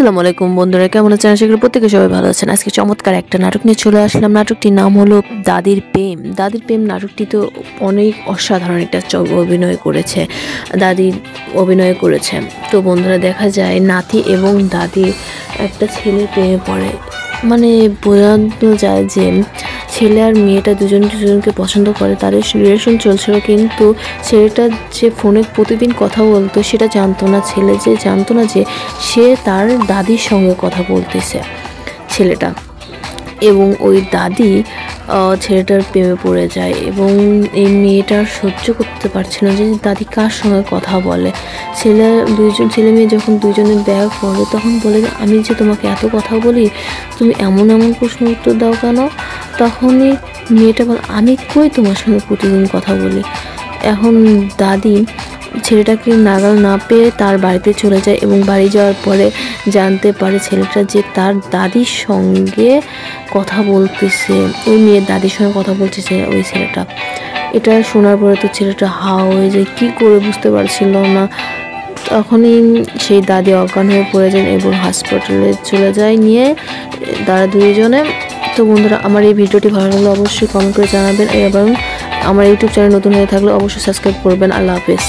আসসালামু আলাইকুম বন্ধুরা, কেমন আছেন? আশা করি প্রত্যেকে সবাই ভালো আছেন। আজকে চমৎকার একটা নাটক নিয়ে চলে আসলাম। নাটকটির নাম হলো দাদির প্রেম। দাদির প্রেম নাটকটি তো অনেক অসাধারণ একটা অভিনয় করেছে, দাদি অভিনয় করেছে। তো বন্ধুরা, দেখা যায় নাতি এবং দাদি একটা ছেলে প্রেমে পড়ে। মানে বোঝানো যায় যে ছেলে আর মেয়েটা দুজনকে পছন্দ করে, তাদের রিলেশন চলছিল। কিন্তু ছেলেটা যে ফোনে প্রতিদিন কথা বলতো সেটা জানতো না, ছেলে যে জানতো না যে সে তার দাদির সঙ্গে কথা বলতেছে ছেলেটা। এবং ওই দাদি ছেলেটার প্রেমে পড়ে যায় এবং এই মেয়েটা সহ্য করতে পারছিল না যে দাদি কার সঙ্গে কথা বলে। ছেলে মেয়ে যখন দুজনের দেখা করে তখন বলে, আমি যে তোমাকে এত কথা বলি, তুমি এমন প্রশ্ন উত্তর দাও কেন? তখনই মেয়েটা বলে, আমি কই তোমার সঙ্গে প্রতিদিন কথা বলি। এখন দাদি ছেলেটাকে নাগাল না পেয়ে তার বাড়িতে চলে যায় এবং বাড়ি যাওয়ার পরে জানতে পারে ছেলেটা যে তার দাদির সঙ্গে কথা বলতেছে, ওই মেয়ের দাদির সঙ্গে কথা বলতেছে ওই ছেলেটা। এটা শোনার পরে তো ছেলেটা হয়ে যায়, কী করে বুঝতে পারছিল না। তখনই সেই দাদি অজ্ঞান হয়ে পড়ে যান এবং হাসপাতালে চলে যায় নিয়ে তারা দুইজনে। তো বন্ধুরা, আমার এই ভিডিওটি ভালো লাগলে অবশ্যই কমেন্ট করে জানাবেন এবং আমার ইউটিউব চ্যানেল নতুন হয়ে থাকলে অবশ্যই সাবস্ক্রাইব করবেন। আল্লাহ হাফেজ।